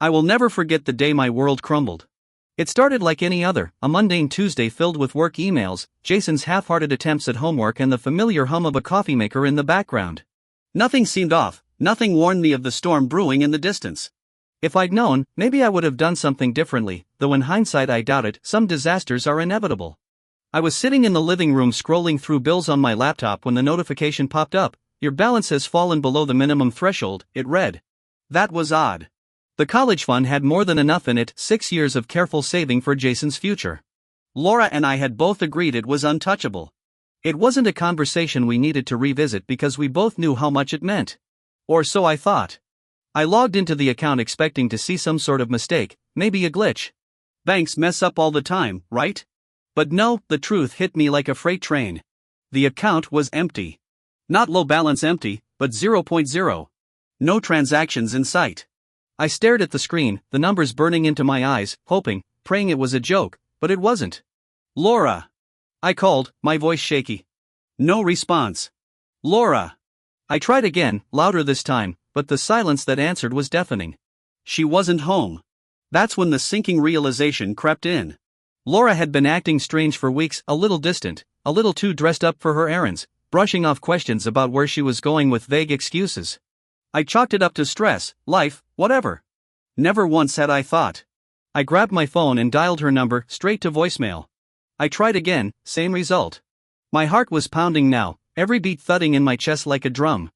I will never forget the day my world crumbled. It started like any other, a mundane Tuesday filled with work emails, Jason's half-hearted attempts at homework and the familiar hum of a coffee maker in the background. Nothing seemed off, nothing warned me of the storm brewing in the distance. If I'd known, maybe I would have done something differently, though in hindsight I doubt it. Some disasters are inevitable. I was sitting in the living room scrolling through bills on my laptop when the notification popped up. Your balance has fallen below the minimum threshold, it read. That was odd. The college fund had more than enough in it, 6 years of careful saving for Jason's future. Laura and I had both agreed it was untouchable. It wasn't a conversation we needed to revisit because we both knew how much it meant. Or so I thought. I logged into the account expecting to see some sort of mistake, maybe a glitch. Banks mess up all the time, right? But no, the truth hit me like a freight train. The account was empty. Not low balance empty, but 0.0. No transactions in sight. I stared at the screen, the numbers burning into my eyes, hoping, praying it was a joke, but it wasn't. Laura. I called, my voice shaky. No response. Laura. I tried again, louder this time, but the silence that answered was deafening. She wasn't home. That's when the sinking realization crept in. Laura had been acting strange for weeks, a little distant, a little too dressed up for her errands, brushing off questions about where she was going with vague excuses. I chalked it up to stress, life, whatever. Never once had I thought. I grabbed my phone and dialed her number straight to voicemail. I tried again, same result. My heart was pounding now, every beat thudding in my chest like a drum.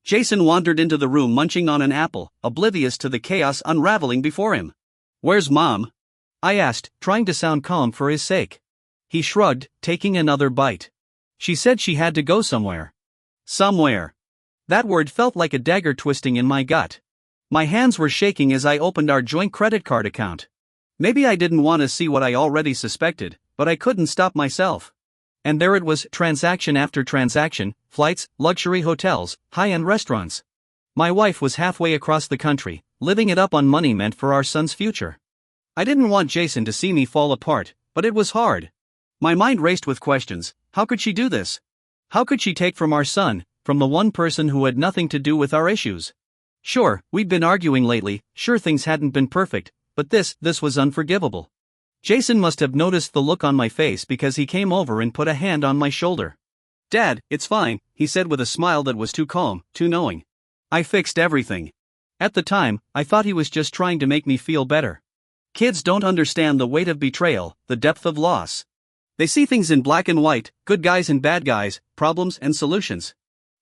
Jason wandered into the room munching on an apple, oblivious to the chaos unraveling before him. Where's Mom? I asked, trying to sound calm for his sake. He shrugged, taking another bite. She said she had to go somewhere. Somewhere. That word felt like a dagger twisting in my gut. My hands were shaking as I opened our joint credit card account. Maybe I didn't want to see what I already suspected, but I couldn't stop myself. And there it was, transaction after transaction, flights, luxury hotels, high-end restaurants. My wife was halfway across the country, living it up on money meant for our son's future. I didn't want Jason to see me fall apart, but it was hard. My mind raced with questions. How could she do this? How could she take from our son, from the one person who had nothing to do with our issues? Sure, we'd been arguing lately, sure things hadn't been perfect, but this was unforgivable. Jason must have noticed the look on my face because he came over and put a hand on my shoulder. Dad, it's fine, he said with a smile that was too calm, too knowing. I fixed everything. At the time, I thought he was just trying to make me feel better. Kids don't understand the weight of betrayal, the depth of loss. They see things in black and white, good guys and bad guys, problems and solutions.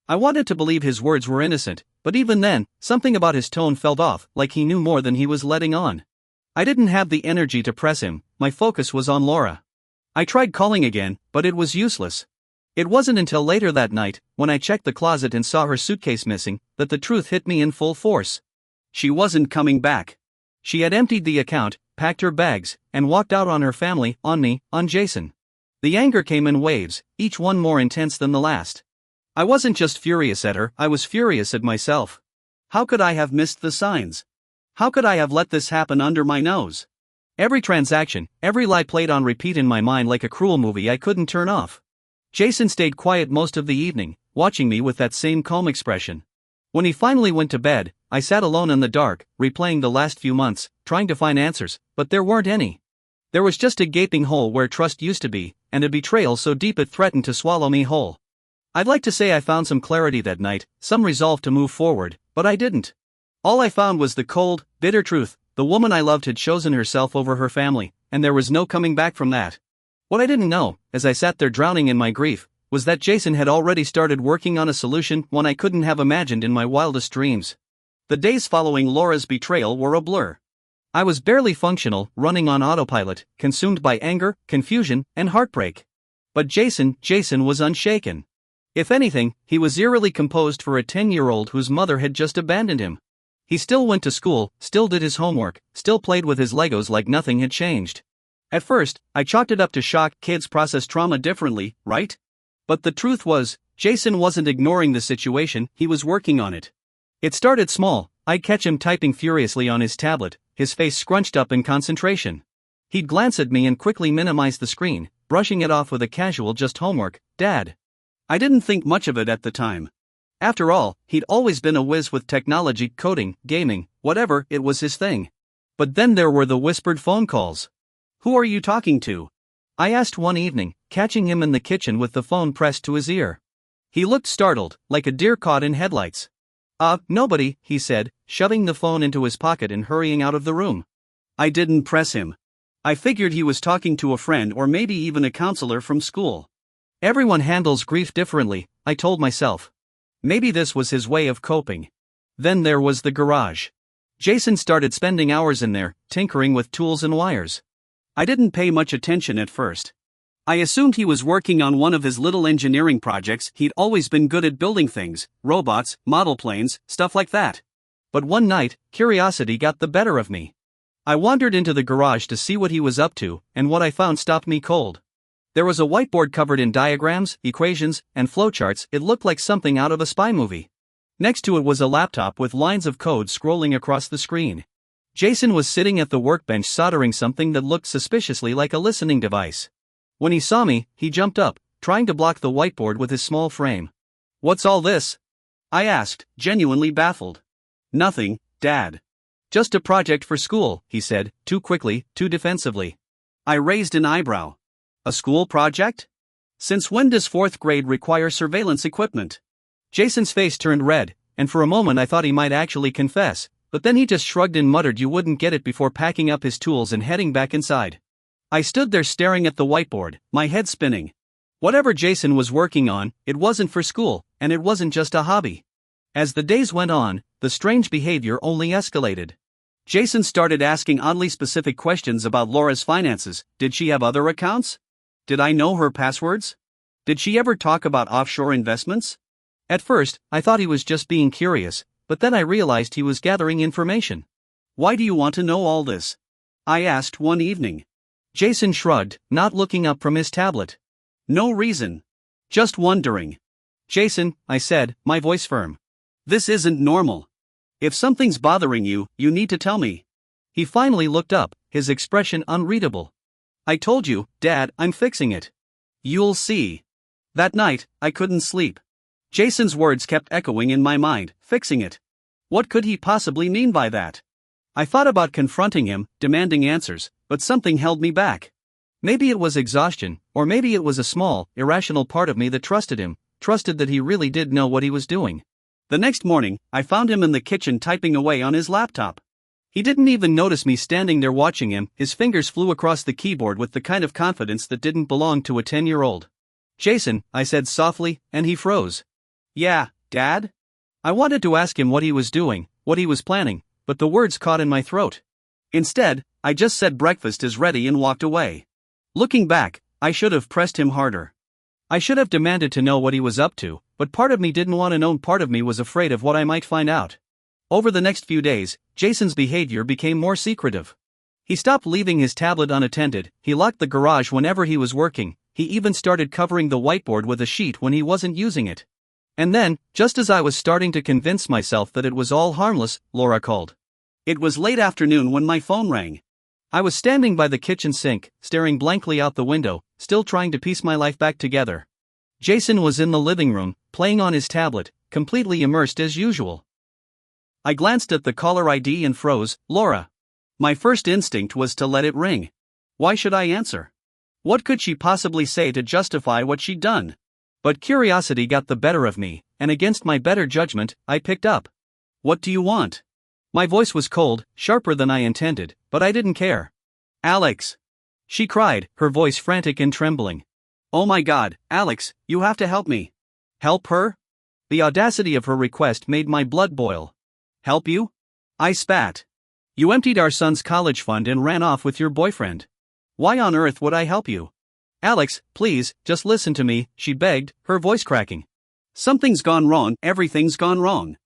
I wanted to believe his words were innocent, but even then, something about his tone felt off, like he knew more than he was letting on. I didn't have the energy to press him, my focus was on Laura. I tried calling again, but it was useless. It wasn't until later that night, when I checked the closet and saw her suitcase missing, that the truth hit me in full force. She wasn't coming back. She had emptied the account, packed her bags, and walked out on her family, on me, on Jason. The anger came in waves, each one more intense than the last. I wasn't just furious at her, I was furious at myself. How could I have missed the signs? How could I have let this happen under my nose? Every transaction, every lie played on repeat in my mind like a cruel movie I couldn't turn off. Jason stayed quiet most of the evening, watching me with that same calm expression. When he finally went to bed, I sat alone in the dark, replaying the last few months, trying to find answers, but there weren't any. There was just a gaping hole where trust used to be, and a betrayal so deep it threatened to swallow me whole. I'd like to say I found some clarity that night, some resolve to move forward, but I didn't. All I found was the cold, bitter truth. The woman I loved had chosen herself over her family, and there was no coming back from that. What I didn't know, as I sat there drowning in my grief, was that Jason had already started working on a solution, one I couldn't have imagined in my wildest dreams. The days following Laura's betrayal were a blur. I was barely functional, running on autopilot, consumed by anger, confusion, and heartbreak. But Jason was unshaken. If anything, he was eerily composed for a 10-year-old whose mother had just abandoned him. He still went to school, still did his homework, still played with his Legos like nothing had changed. At first, I chalked it up to shock. Kids process trauma differently, right? But the truth was, Jason wasn't ignoring the situation, he was working on it. It started small. I'd catch him typing furiously on his tablet, his face scrunched up in concentration. He'd glance at me and quickly minimize the screen, brushing it off with a casual "just homework, Dad." I didn't think much of it at the time. After all, he'd always been a whiz with technology, coding, gaming, whatever, it was his thing. But then there were the whispered phone calls. "Who are you talking to?" I asked one evening, catching him in the kitchen with the phone pressed to his ear. He looked startled, like a deer caught in headlights. Nobody," he said, shoving the phone into his pocket and hurrying out of the room. I didn't press him. I figured he was talking to a friend or maybe even a counselor from school. Everyone handles grief differently, I told myself. Maybe this was his way of coping. Then there was the garage. Jason started spending hours in there, tinkering with tools and wires. I didn't pay much attention at first. I assumed he was working on one of his little engineering projects. He'd always been good at building things, robots, model planes, stuff like that. But one night, curiosity got the better of me. I wandered into the garage to see what he was up to, and what I found stopped me cold. There was a whiteboard covered in diagrams, equations, and flowcharts. It looked like something out of a spy movie. Next to it was a laptop with lines of code scrolling across the screen. Jason was sitting at the workbench soldering something that looked suspiciously like a listening device. When he saw me, he jumped up, trying to block the whiteboard with his small frame. "What's all this?" I asked, genuinely baffled. "Nothing, Dad. Just a project for school," he said, too quickly, too defensively. I raised an eyebrow. "A school project? Since when does 4th grade require surveillance equipment?" Jason's face turned red, and for a moment I thought he might actually confess, but then he just shrugged and muttered you wouldn't get it before packing up his tools and heading back inside. I stood there staring at the whiteboard, my head spinning. Whatever Jason was working on, it wasn't for school, and it wasn't just a hobby. As the days went on, the strange behavior only escalated. Jason started asking oddly specific questions about Laura's finances. Did she have other accounts? Did I know her passwords? Did she ever talk about offshore investments? At first, I thought he was just being curious, but then I realized he was gathering information. "Why do you want to know all this?" I asked one evening. Jason shrugged, not looking up from his tablet. "No reason. Just wondering." "Jason," I said, my voice firm. "This isn't normal. If something's bothering you, you need to tell me." He finally looked up, his expression unreadable. "I told you, Dad, I'm fixing it. You'll see." That night, I couldn't sleep. Jason's words kept echoing in my mind, fixing it. What could he possibly mean by that? I thought about confronting him, demanding answers, but something held me back. Maybe it was exhaustion, or maybe it was a small, irrational part of me that trusted him, trusted that he really did know what he was doing. The next morning, I found him in the kitchen typing away on his laptop. He didn't even notice me standing there watching him. His fingers flew across the keyboard with the kind of confidence that didn't belong to a 10-year-old. "Jason," I said softly, and he froze. "Yeah, Dad?" I wanted to ask him what he was doing, what he was planning, but the words caught in my throat. Instead, I just said breakfast is ready and walked away. Looking back, I should have pressed him harder. I should have demanded to know what he was up to, but part of me didn't want to know. Part of me was afraid of what I might find out. Over the next few days, Jason's behavior became more secretive. He stopped leaving his tablet unattended, he locked the garage whenever he was working, he even started covering the whiteboard with a sheet when he wasn't using it. And then, just as I was starting to convince myself that it was all harmless, Laura called. It was late afternoon when my phone rang. I was standing by the kitchen sink, staring blankly out the window, still trying to piece my life back together. Jason was in the living room, playing on his tablet, completely immersed as usual. I glanced at the caller ID and froze. "Laura." My first instinct was to let it ring. Why should I answer? What could she possibly say to justify what she'd done? But curiosity got the better of me, and against my better judgment, I picked up. "What do you want?" My voice was cold, sharper than I intended, but I didn't care. "Alex!" she cried, her voice frantic and trembling. "Oh my God, Alex, you have to help me." Help her? The audacity of her request made my blood boil. "Help you?" I spat. "You emptied our son's college fund and ran off with your boyfriend. Why on earth would I help you?" "Alex, please, just listen to me," she begged, her voice cracking. "Something's gone wrong, everything's gone wrong."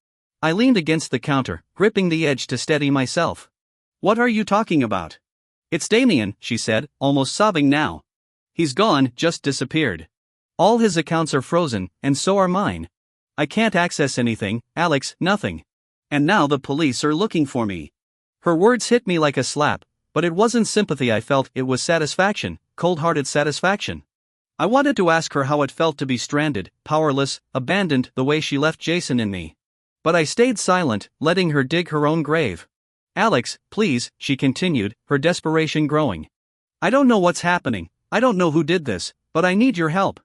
I leaned against the counter, gripping the edge to steady myself. "What are you talking about?" "It's Damian," she said, almost sobbing now. "He's gone, just disappeared. All his accounts are frozen, and so are mine. I can't access anything, Alex, nothing. And now the police are looking for me." Her words hit me like a slap, but it wasn't sympathy I felt, it was satisfaction, cold-hearted satisfaction. I wanted to ask her how it felt to be stranded, powerless, abandoned the way she left Jason and me. But I stayed silent, letting her dig her own grave. Alex, please, she continued, her desperation growing. I don't know what's happening, I don't know who did this, but I need your help.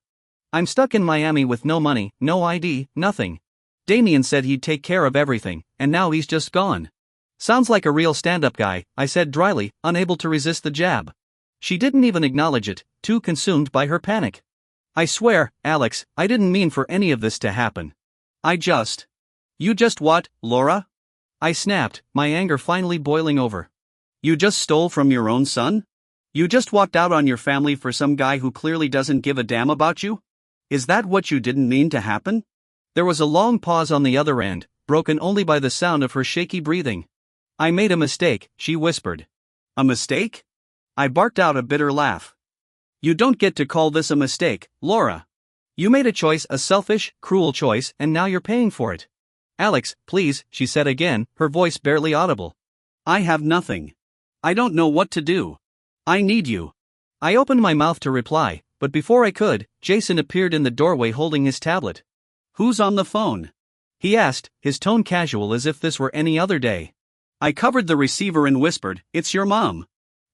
I'm stuck in Miami with no money, no ID, nothing. Damian said he'd take care of everything, and now he's just gone. Sounds like a real stand-up guy, I said dryly, unable to resist the jab. She didn't even acknowledge it, too consumed by her panic. I swear, Alex, I didn't mean for any of this to happen. You just what, Laura? I snapped, my anger finally boiling over. You just stole from your own son? You just walked out on your family for some guy who clearly doesn't give a damn about you? Is that what you didn't mean to happen? There was a long pause on the other end, broken only by the sound of her shaky breathing. I made a mistake, she whispered. A mistake? I barked out a bitter laugh. You don't get to call this a mistake, Laura. You made a choice, a selfish, cruel choice, and now you're paying for it. Alex, please, she said again, her voice barely audible. I have nothing. I don't know what to do. I need you. I opened my mouth to reply, but before I could, Jason appeared in the doorway holding his tablet. Who's on the phone? He asked, his tone casual as if this were any other day. I covered the receiver and whispered, It's your mom.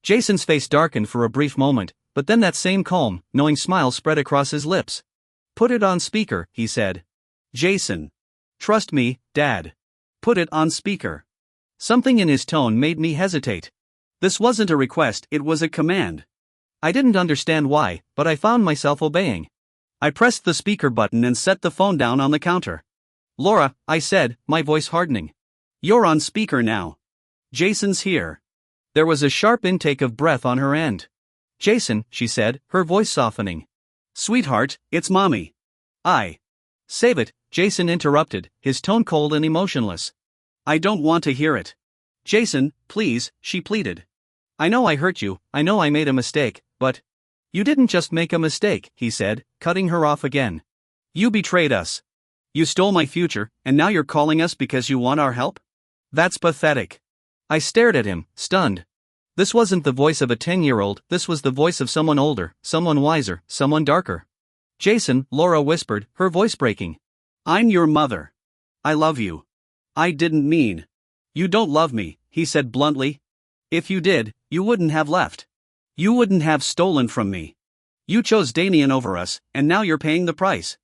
Jason's face darkened for a brief moment, but then that same calm, knowing smile spread across his lips. Put it on speaker, he said. Jason. Trust me, Dad. Put it on speaker. Something in his tone made me hesitate. This wasn't a request, it was a command. I didn't understand why, but I found myself obeying. I pressed the speaker button and set the phone down on the counter. Laura, I said, my voice hardening. You're on speaker now. Jason's here. There was a sharp intake of breath on her end. Jason, she said, her voice softening. Sweetheart, it's Mommy. Save it, Jason interrupted, his tone cold and emotionless. I don't want to hear it. Jason, please, she pleaded. I know I hurt you, I know I made a mistake, but... You didn't just make a mistake, he said, cutting her off again. You betrayed us. You stole my future, and now you're calling us because you want our help? That's pathetic. I stared at him, stunned. This wasn't the voice of a 10-year-old, this was the voice of someone older, someone wiser, someone darker. Jason, Laura whispered, her voice breaking. I'm your mother. I love you. I didn't mean. You don't love me, he said bluntly. If you did, you wouldn't have left. You wouldn't have stolen from me. You chose Damian over us, and now you're paying the price.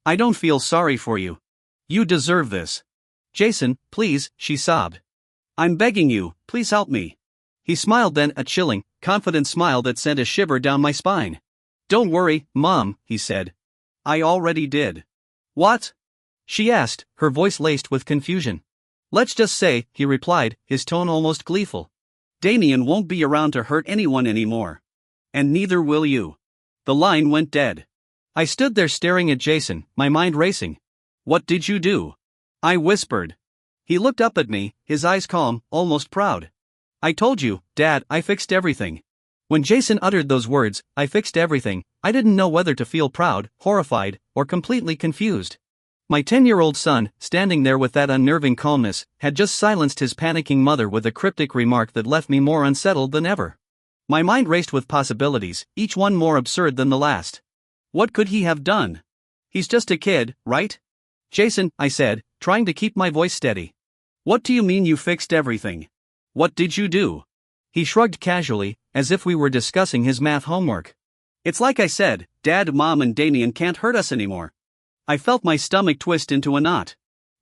I don't feel sorry for you. You deserve this. Jason, please, she sobbed. I'm begging you, please help me. He smiled, then a chilling, confident smile that sent a shiver down my spine. Don't worry, Mom, he said. I already did. What? She asked, her voice laced with confusion. Let's just say, he replied, his tone almost gleeful. Damian won't be around to hurt anyone anymore. And neither will you. The line went dead. I stood there staring at Jason, my mind racing. What did you do? I whispered. He looked up at me, his eyes calm, almost proud. I told you, Dad, I fixed everything. When Jason uttered those words, I fixed everything, I didn't know whether to feel proud, horrified, or completely confused. My 10-year-old son, standing there with that unnerving calmness, had just silenced his panicking mother with a cryptic remark that left me more unsettled than ever. My mind raced with possibilities, each one more absurd than the last. What could he have done? He's just a kid, right? Jason, I said, trying to keep my voice steady. What do you mean you fixed everything? What did you do? He shrugged casually, as if we were discussing his math homework. It's like I said, Dad, Mom, and Damian can't hurt us anymore. I felt my stomach twist into a knot.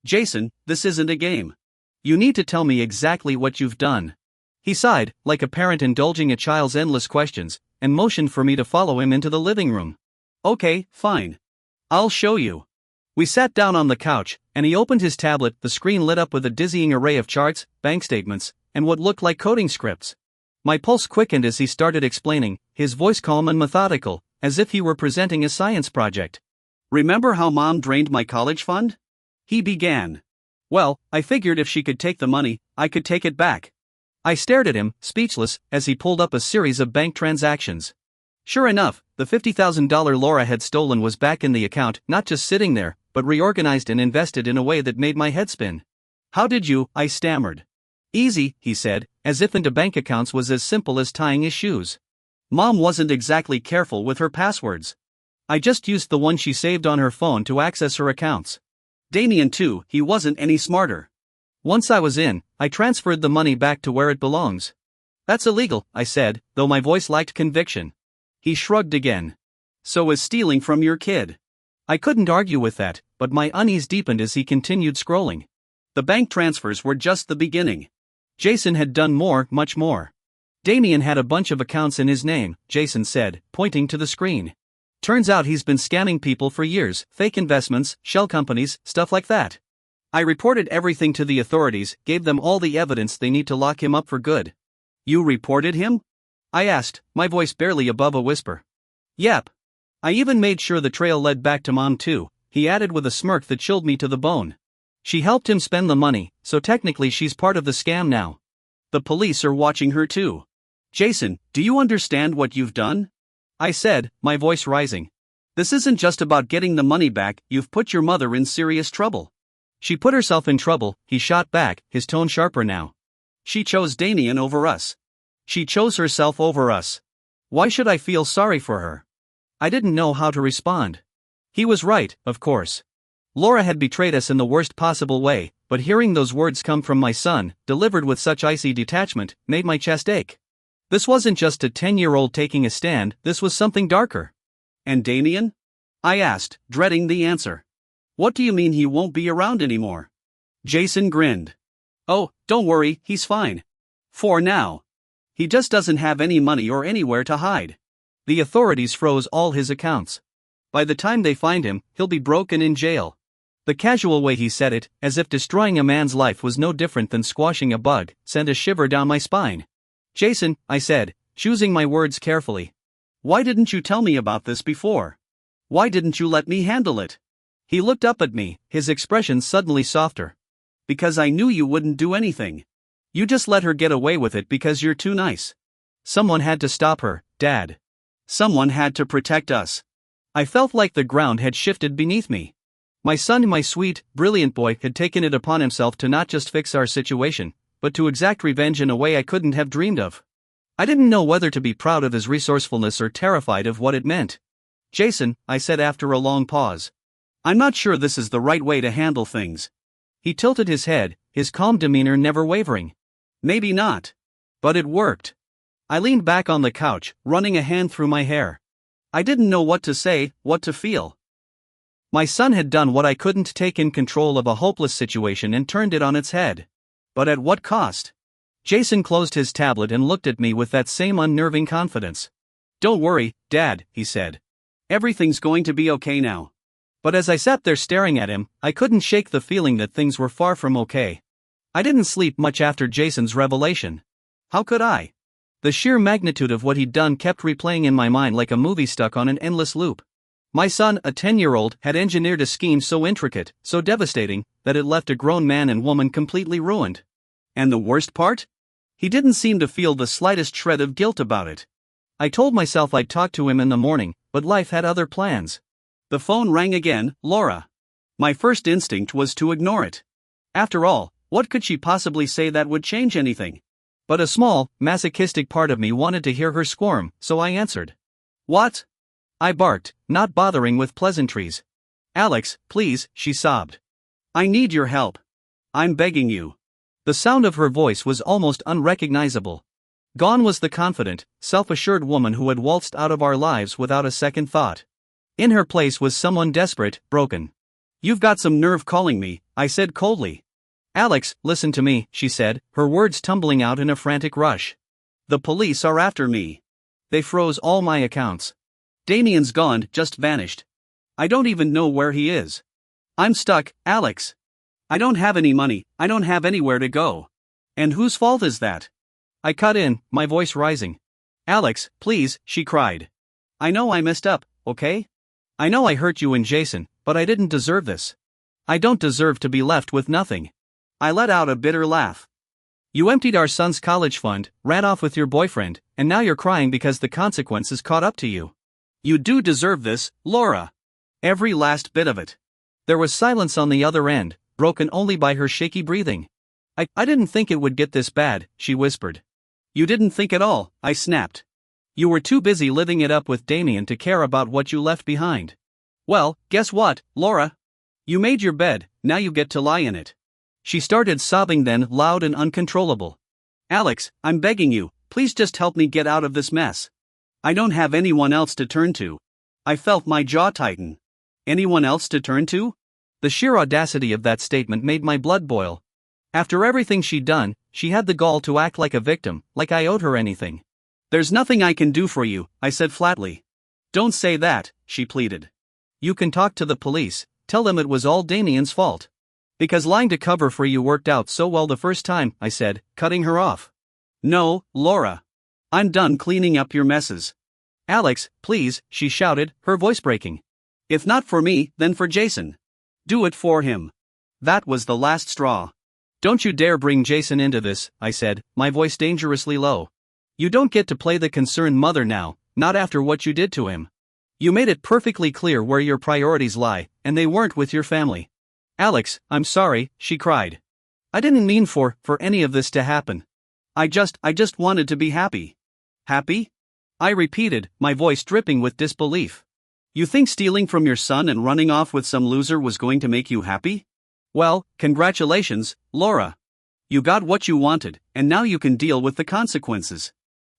Jason, this isn't a game. You need to tell me exactly what you've done. He sighed, like a parent indulging a child's endless questions, and motioned for me to follow him into the living room. Okay, fine. I'll show you. We sat down on the couch, and he opened his tablet, the screen lit up with a dizzying array of charts, bank statements, and what looked like coding scripts. My pulse quickened as he started explaining, his voice calm and methodical, as if he were presenting a science project. Remember how Mom drained my college fund? He began. Well, I figured if she could take the money, I could take it back. I stared at him, speechless, as he pulled up a series of bank transactions. Sure enough, the $50,000 Laura had stolen was back in the account, not just sitting there, but reorganized and invested in a way that made my head spin. How did you? I stammered. Easy, he said, as if into bank accounts was as simple as tying his shoes. Mom wasn't exactly careful with her passwords. I just used the one she saved on her phone to access her accounts. Damian too, he wasn't any smarter. Once I was in, I transferred the money back to where it belongs. That's illegal, I said, though my voice lacked conviction. He shrugged again. So is stealing from your kid. I couldn't argue with that, but my unease deepened as he continued scrolling. The bank transfers were just the beginning. Jason had done more, much more. Damian had a bunch of accounts in his name, Jason said, pointing to the screen. Turns out he's been scamming people for years, fake investments, shell companies, stuff like that. I reported everything to the authorities, gave them all the evidence they need to lock him up for good. You reported him? I asked, my voice barely above a whisper. Yep. I even made sure the trail led back to Mom too, he added with a smirk that chilled me to the bone. She helped him spend the money, so technically she's part of the scam now. The police are watching her too. Jason, do you understand what you've done? I said, my voice rising. This isn't just about getting the money back, you've put your mother in serious trouble. She put herself in trouble, he shot back, his tone sharper now. She chose Damian over us. She chose herself over us. Why should I feel sorry for her? I didn't know how to respond. He was right, of course. Laura had betrayed us in the worst possible way, but hearing those words come from my son, delivered with such icy detachment, made my chest ache. This wasn't just a 10-year-old taking a stand, this was something darker. And Damian? I asked, dreading the answer. What do you mean he won't be around anymore? Jason grinned. Oh, don't worry, he's fine. For now. He just doesn't have any money or anywhere to hide. The authorities froze all his accounts. By the time they find him, he'll be broke and in jail. The casual way he said it, as if destroying a man's life was no different than squashing a bug, sent a shiver down my spine. Jason, I said, choosing my words carefully. Why didn't you tell me about this before? Why didn't you let me handle it? He looked up at me, his expression suddenly softer. Because I knew you wouldn't do anything. You just let her get away with it because you're too nice. Someone had to stop her, Dad. Someone had to protect us. I felt like the ground had shifted beneath me. My son, my sweet, brilliant boy, had taken it upon himself to not just fix our situation, but to exact revenge in a way I couldn't have dreamed of. I didn't know whether to be proud of his resourcefulness or terrified of what it meant. Jason, I said after a long pause. I'm not sure this is the right way to handle things. He tilted his head, his calm demeanor never wavering. Maybe not. But it worked. I leaned back on the couch, running a hand through my hair. I didn't know what to say, what to feel. My son had done what I couldn't, taken control of a hopeless situation and turned it on its head. But at what cost? Jason closed his tablet and looked at me with that same unnerving confidence. Don't worry, Dad, he said. Everything's going to be okay now. But as I sat there staring at him, I couldn't shake the feeling that things were far from okay. I didn't sleep much after Jason's revelation. How could I? The sheer magnitude of what he'd done kept replaying in my mind like a movie stuck on an endless loop. My son, a 10-year-old, had engineered a scheme so intricate, so devastating, that it left a grown man and woman completely ruined. And the worst part? He didn't seem to feel the slightest shred of guilt about it. I told myself I'd talk to him in the morning, but life had other plans. The phone rang again, Laura. My first instinct was to ignore it. After all, what could she possibly say that would change anything? But a small, masochistic part of me wanted to hear her squirm, so I answered. What? I barked, not bothering with pleasantries. Alex, please, she sobbed. I need your help. I'm begging you. The sound of her voice was almost unrecognizable. Gone was the confident, self-assured woman who had waltzed out of our lives without a second thought. In her place was someone desperate, broken. You've got some nerve calling me, I said coldly. Alex, listen to me, she said, her words tumbling out in a frantic rush. The police are after me. They froze all my accounts. Damian's gone, just vanished. I don't even know where he is. I'm stuck, Alex. I don't have any money, I don't have anywhere to go. And whose fault is that? I cut in, my voice rising. Alex, please, she cried. I know I messed up, okay? I know I hurt you and Jason, but I didn't deserve this. I don't deserve to be left with nothing. I let out a bitter laugh. You emptied our son's college fund, ran off with your boyfriend, and now you're crying because the consequences caught up to you. You do deserve this, Laura. Every last bit of it. There was silence on the other end, broken only by her shaky breathing. I didn't think it would get this bad, she whispered. You didn't think at all, I snapped. You were too busy living it up with Damian to care about what you left behind. Well, guess what, Laura? You made your bed, now you get to lie in it. She started sobbing then, loud and uncontrollable. Alex, I'm begging you, please just help me get out of this mess. I don't have anyone else to turn to. I felt my jaw tighten. Anyone else to turn to? The sheer audacity of that statement made my blood boil. After everything she'd done, she had the gall to act like a victim, like I owed her anything. There's nothing I can do for you, I said flatly. Don't say that, she pleaded. You can talk to the police, tell them it was all Damian's fault. Because lying to cover for you worked out so well the first time, I said, cutting her off. No, Laura. I'm done cleaning up your messes. Alex, please, she shouted, her voice breaking. If not for me, then for Jason. Do it for him. That was the last straw. Don't you dare bring Jason into this, I said, my voice dangerously low. You don't get to play the concerned mother now, not after what you did to him. You made it perfectly clear where your priorities lie, and they weren't with your family. Alex, I'm sorry, she cried. I didn't mean for any of this to happen. I just wanted to be happy. Happy? I repeated, my voice dripping with disbelief. You think stealing from your son and running off with some loser was going to make you happy? Well, congratulations, Laura. You got what you wanted, and now you can deal with the consequences.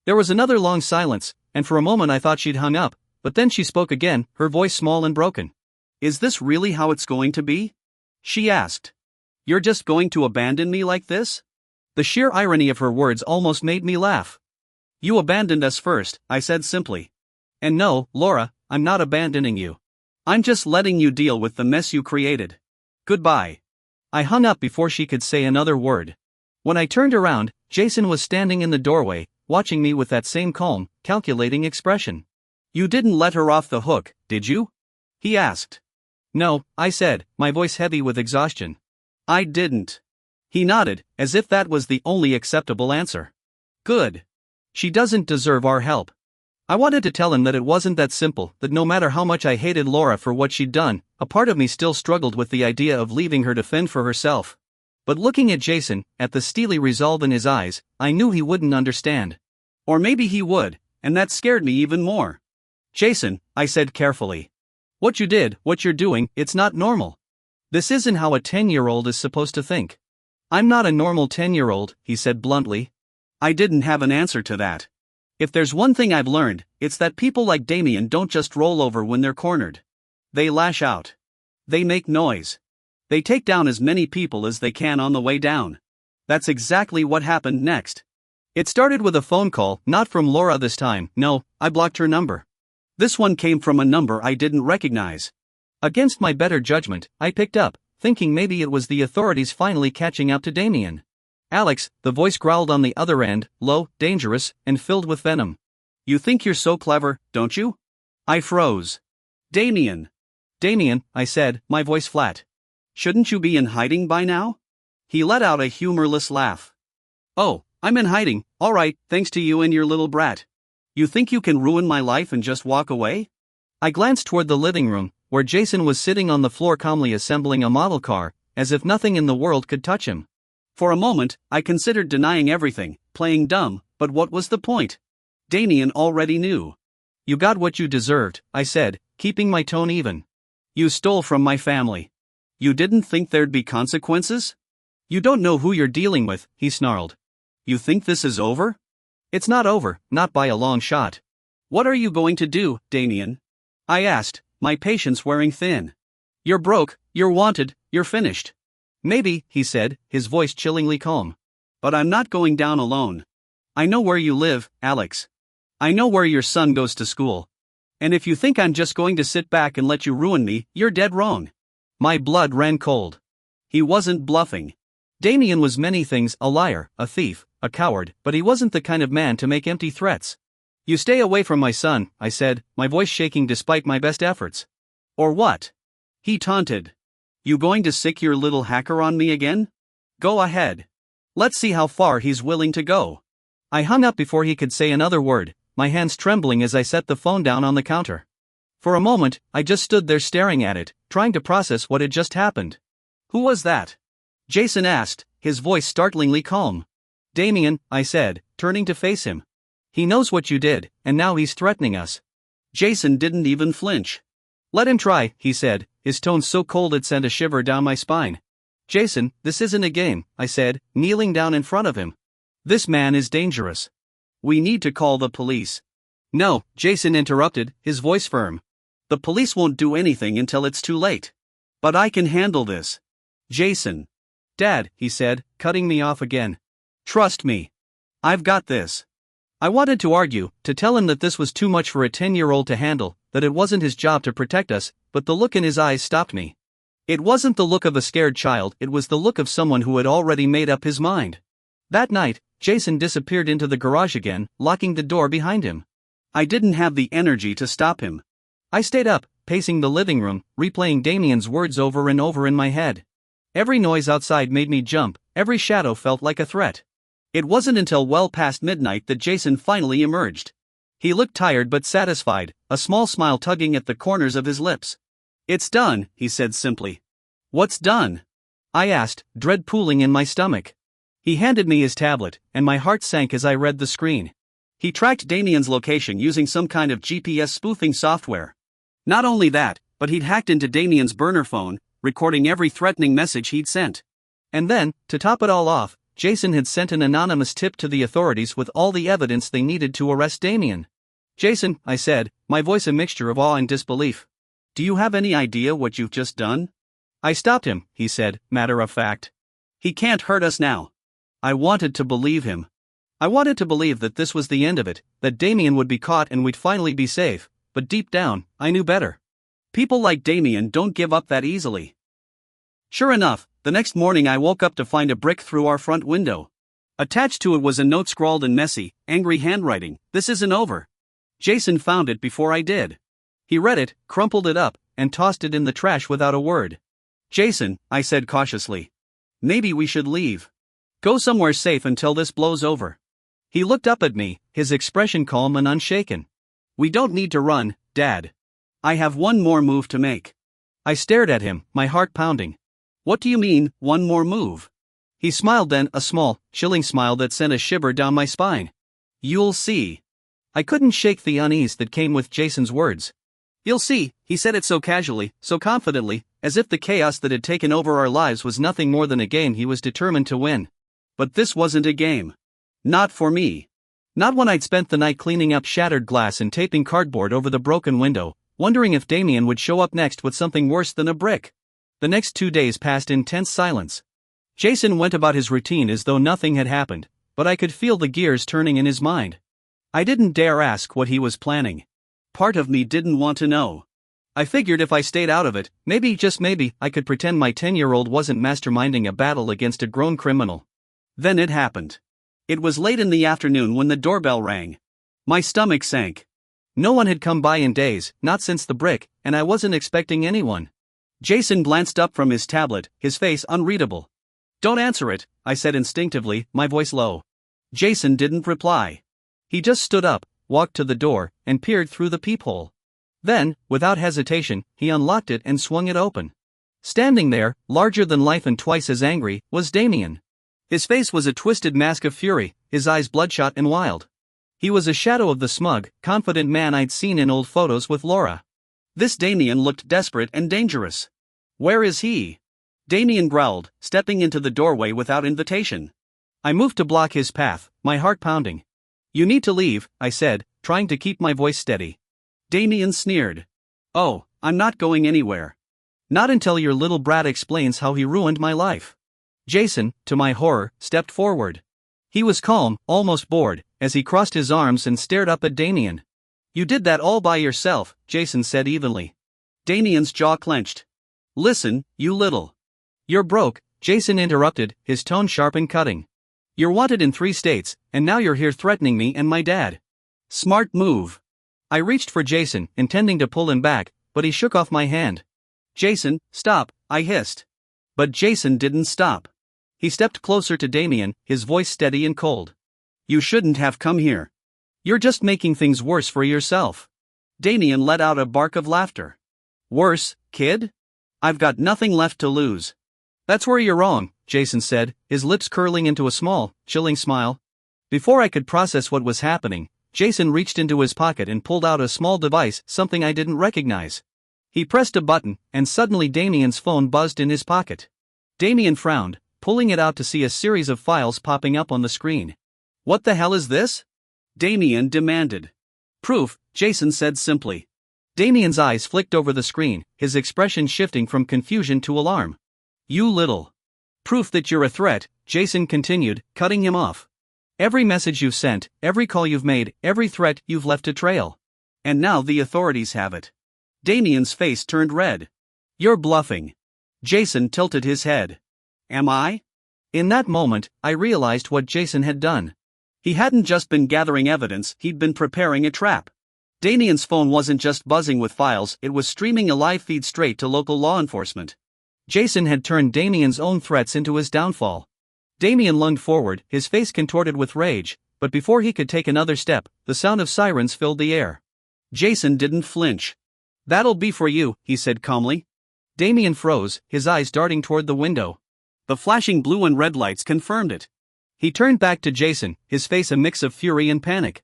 There was another long silence, and for a moment I thought she'd hung up, but then she spoke again, her voice small and broken. Is this really how it's going to be? She asked. You're just going to abandon me like this? The sheer irony of her words almost made me laugh. You abandoned us first, I said simply. And no, Laura, I'm not abandoning you. I'm just letting you deal with the mess you created. Goodbye. I hung up before she could say another word. When I turned around, Jason was standing in the doorway, watching me with that same calm, calculating expression. You didn't let her off the hook, did you? He asked. No, I said, my voice heavy with exhaustion. I didn't. He nodded, as if that was the only acceptable answer. Good. She doesn't deserve our help. I wanted to tell him that it wasn't that simple, that no matter how much I hated Laura for what she'd done, a part of me still struggled with the idea of leaving her to fend for herself. But looking at Jason, at the steely resolve in his eyes, I knew he wouldn't understand. Or maybe he would, and that scared me even more. Jason, I said carefully. What you did, what you're doing, it's not normal. This isn't how a 10-year-old is supposed to think. I'm not a normal 10-year-old, he said bluntly. I didn't have an answer to that. If there's one thing I've learned, it's that people like Damian don't just roll over when they're cornered. They lash out. They make noise. They take down as many people as they can on the way down. That's exactly what happened next. It started with a phone call, not from Laura this time, no, I blocked her number. This one came from a number I didn't recognize. Against my better judgment, I picked up, thinking maybe it was the authorities finally catching up to Damian. Alex, the voice growled on the other end, low, dangerous, and filled with venom. You think you're so clever, don't you? I froze. Damian. Damian, I said, my voice flat. Shouldn't you be in hiding by now? He let out a humorless laugh. Oh, I'm in hiding, all right, thanks to you and your little brat. You think you can ruin my life and just walk away? I glanced toward the living room, where Jason was sitting on the floor calmly assembling a model car, as if nothing in the world could touch him. For a moment, I considered denying everything, playing dumb, but what was the point? Damian already knew. You got what you deserved, I said, keeping my tone even. You stole from my family. You didn't think there'd be consequences? You don't know who you're dealing with, he snarled. You think this is over? It's not over, not by a long shot. What are you going to do, Damian? I asked, my patience wearing thin. You're broke, you're wanted, you're finished. Maybe, he said, his voice chillingly calm. But I'm not going down alone. I know where you live, Alex. I know where your son goes to school. And if you think I'm just going to sit back and let you ruin me, you're dead wrong. My blood ran cold. He wasn't bluffing. Damian was many things, a liar, a thief, a coward, but he wasn't the kind of man to make empty threats. You stay away from my son, I said, my voice shaking despite my best efforts. Or what? He taunted. You going to sick your little hacker on me again? Go ahead. Let's see how far he's willing to go. I hung up before he could say another word, my hands trembling as I set the phone down on the counter. For a moment, I just stood there staring at it, trying to process what had just happened. Who was that? Jason asked, his voice startlingly calm. Damian, I said, turning to face him. He knows what you did, and now he's threatening us. Jason didn't even flinch. Let him try, he said, his tone so cold it sent a shiver down my spine. Jason, this isn't a game, I said, kneeling down in front of him. This man is dangerous. We need to call the police. No, Jason interrupted, his voice firm. The police won't do anything until it's too late. But I can handle this. Jason. Dad, he said, cutting me off again. Trust me. I've got this. I wanted to argue, to tell him that this was too much for a 10-year-old to handle, that it wasn't his job to protect us, but the look in his eyes stopped me. It wasn't the look of a scared child, it was the look of someone who had already made up his mind. That night, Jason disappeared into the garage again, locking the door behind him. I didn't have the energy to stop him. I stayed up, pacing the living room, replaying Damian's words over and over in my head. Every noise outside made me jump, every shadow felt like a threat. It wasn't until well past midnight that Jason finally emerged. He looked tired but satisfied, a small smile tugging at the corners of his lips. It's done, he said simply. What's done? I asked, dread pooling in my stomach. He handed me his tablet, and my heart sank as I read the screen. He tracked Damian's location using some kind of GPS spoofing software. Not only that, but he'd hacked into Damian's burner phone, recording every threatening message he'd sent. And then, to top it all off, Jason had sent an anonymous tip to the authorities with all the evidence they needed to arrest Damian. Jason, I said, my voice a mixture of awe and disbelief. Do you have any idea what you've just done? I stopped him, he said, matter of fact. He can't hurt us now. I wanted to believe him. I wanted to believe that this was the end of it, that Damian would be caught and we'd finally be safe, but deep down, I knew better. People like Damian don't give up that easily. Sure enough, the next morning I woke up to find a brick through our front window. Attached to it was a note scrawled in messy, angry handwriting, "This isn't over." Jason found it before I did. He read it, crumpled it up, and tossed it in the trash without a word. Jason, I said cautiously. Maybe we should leave. Go somewhere safe until this blows over. He looked up at me, his expression calm and unshaken. We don't need to run, Dad. I have one more move to make. I stared at him, my heart pounding. What do you mean, one more move? He smiled then, a small, chilling smile that sent a shiver down my spine. You'll see. I couldn't shake the unease that came with Jason's words. You'll see, he said it so casually, so confidently, as if the chaos that had taken over our lives was nothing more than a game he was determined to win. But this wasn't a game. Not for me. Not when I'd spent the night cleaning up shattered glass and taping cardboard over the broken window, wondering if Damian would show up next with something worse than a brick. The next 2 days passed in tense silence. Jason went about his routine as though nothing had happened, but I could feel the gears turning in his mind. I didn't dare ask what he was planning. Part of me didn't want to know. I figured if I stayed out of it, maybe, just maybe, I could pretend my 10-year-old wasn't masterminding a battle against a grown criminal. Then it happened. It was late in the afternoon when the doorbell rang. My stomach sank. No one had come by in days, not since the brick, and I wasn't expecting anyone. Jason glanced up from his tablet, his face unreadable. Don't answer it, I said instinctively, my voice low. Jason didn't reply. He just stood up, walked to the door, and peered through the peephole. Then, without hesitation, he unlocked it and swung it open. Standing there, larger than life and twice as angry, was Damian. His face was a twisted mask of fury, his eyes bloodshot and wild. He was a shadow of the smug, confident man I'd seen in old photos with Laura. This Damian looked desperate and dangerous. Where is he? Damian growled, stepping into the doorway without invitation. I moved to block his path, my heart pounding. You need to leave, I said, trying to keep my voice steady. Damian sneered. Oh, I'm not going anywhere. Not until your little brat explains how he ruined my life. Jason, to my horror, stepped forward. He was calm, almost bored, as he crossed his arms and stared up at Damian. You did that all by yourself, Jason said evenly. Damian's jaw clenched. Listen, you little. You're broke, Jason interrupted, his tone sharp and cutting. You're wanted in 3 states, and now you're here threatening me and my dad. Smart move. I reached for Jason, intending to pull him back, but he shook off my hand. Jason, stop, I hissed. But Jason didn't stop. He stepped closer to Damian, his voice steady and cold. You shouldn't have come here. You're just making things worse for yourself. Damian let out a bark of laughter. Worse, kid? I've got nothing left to lose. That's where you're wrong, Jason said, his lips curling into a small, chilling smile. Before I could process what was happening, Jason reached into his pocket and pulled out a small device, something I didn't recognize. He pressed a button, and suddenly Damian's phone buzzed in his pocket. Damian frowned, pulling it out to see a series of files popping up on the screen. "What the hell is this?" Damian demanded. "Proof," Jason said simply. Damian's eyes flicked over the screen, his expression shifting from confusion to alarm. "You little." "Proof that you're a threat," Jason continued, cutting him off. "Every message you've sent, every call you've made, every threat you've left a trail. And now the authorities have it." Damian's face turned red. "You're bluffing." Jason tilted his head. "Am I?" In that moment, I realized what Jason had done. He hadn't just been gathering evidence, he'd been preparing a trap. Damian's phone wasn't just buzzing with files, it was streaming a live feed straight to local law enforcement. Jason had turned Damian's own threats into his downfall. Damian lunged forward, his face contorted with rage, but before he could take another step, the sound of sirens filled the air. Jason didn't flinch. "That'll be for you," he said calmly. Damian froze, his eyes darting toward the window. The flashing blue and red lights confirmed it. He turned back to Jason, his face a mix of fury and panic.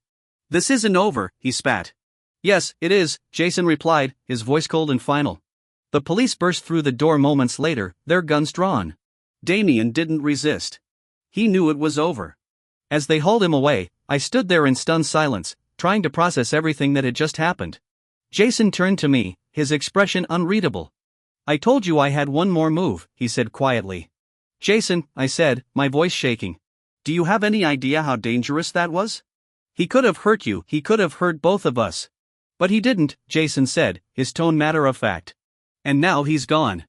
"This isn't over," he spat. "Yes, it is," Jason replied, his voice cold and final. The police burst through the door moments later, their guns drawn. Damian didn't resist. He knew it was over. As they hauled him away, I stood there in stunned silence, trying to process everything that had just happened. Jason turned to me, his expression unreadable. "I told you I had one more move," he said quietly. "Jason," I said, my voice shaking. "Do you have any idea how dangerous that was? He could have hurt you, he could have hurt both of us. But he didn't," Jason said, his tone matter of fact. "And now he's gone."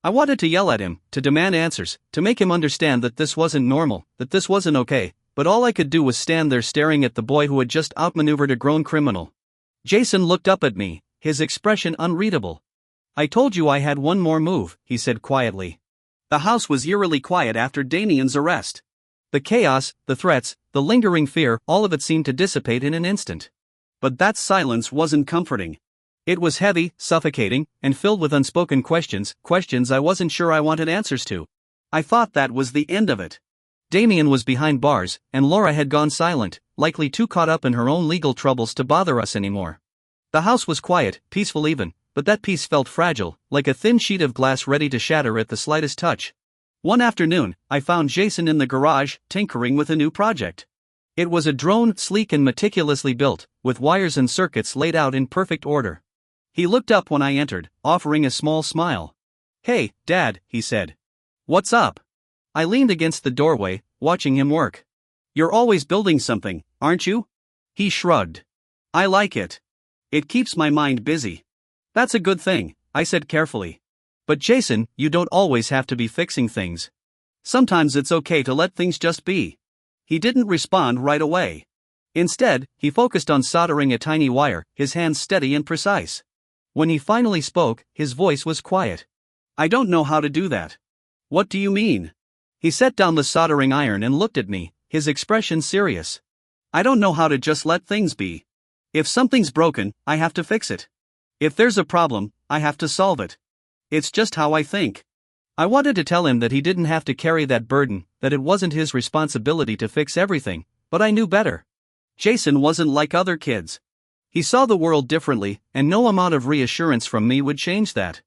I wanted to yell at him, to demand answers, to make him understand that this wasn't normal, that this wasn't okay, but all I could do was stand there staring at the boy who had just outmaneuvered a grown criminal. Jason looked up at me, his expression unreadable. "I told you I had one more move," he said quietly. The house was eerily quiet after Damian's arrest. The chaos, the threats, the lingering fear, all of it seemed to dissipate in an instant. But that silence wasn't comforting. It was heavy, suffocating, and filled with unspoken questions I wasn't sure I wanted answers to. I thought that was the end of it. Damian was behind bars, and Laura had gone silent, likely too caught up in her own legal troubles to bother us anymore. The house was quiet, peaceful even, but that peace felt fragile, like a thin sheet of glass ready to shatter at the slightest touch. One afternoon, I found Jason in the garage, tinkering with a new project. It was a drone, sleek and meticulously built, with wires and circuits laid out in perfect order. He looked up when I entered, offering a small smile. "Hey, Dad," he said. "What's up?" I leaned against the doorway, watching him work. "You're always building something, aren't you?" He shrugged. "I like it. It keeps my mind busy." "That's a good thing," I said carefully. "But Jason, you don't always have to be fixing things. Sometimes it's okay to let things just be." He didn't respond right away. Instead, he focused on soldering a tiny wire, his hands steady and precise. When he finally spoke, his voice was quiet. "I don't know how to do that." "What do you mean?" He set down the soldering iron and looked at me, his expression serious. "I don't know how to just let things be. If something's broken, I have to fix it. If there's a problem, I have to solve it. It's just how I think." I wanted to tell him that he didn't have to carry that burden, that it wasn't his responsibility to fix everything, but I knew better. Jason wasn't like other kids. He saw the world differently, and no amount of reassurance from me would change that.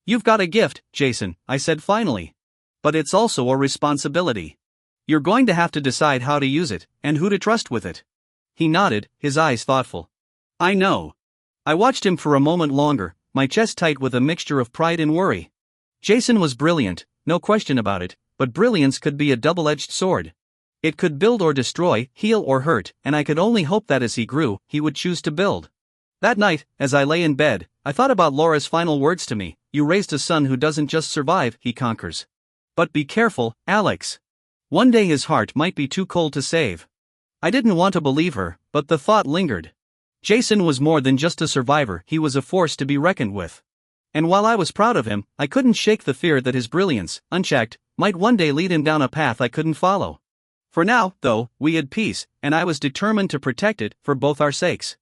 "You've got a gift, Jason," I said finally. "But it's also a responsibility. You're going to have to decide how to use it, and who to trust with it." He nodded, his eyes thoughtful. "I know." I watched him for a moment longer, my chest tight with a mixture of pride and worry. Jason was brilliant, no question about it, but brilliance could be a double-edged sword. It could build or destroy, heal or hurt, and I could only hope that as he grew, he would choose to build. That night, as I lay in bed, I thought about Laura's final words to me. "You raised a son who doesn't just survive, he conquers. But be careful, Alex. One day his heart might be too cold to save." I didn't want to believe her, but the thought lingered. Jason was more than just a survivor, he was a force to be reckoned with. And while I was proud of him, I couldn't shake the fear that his brilliance, unchecked, might one day lead him down a path I couldn't follow. For now, though, we had peace, and I was determined to protect it, for both our sakes.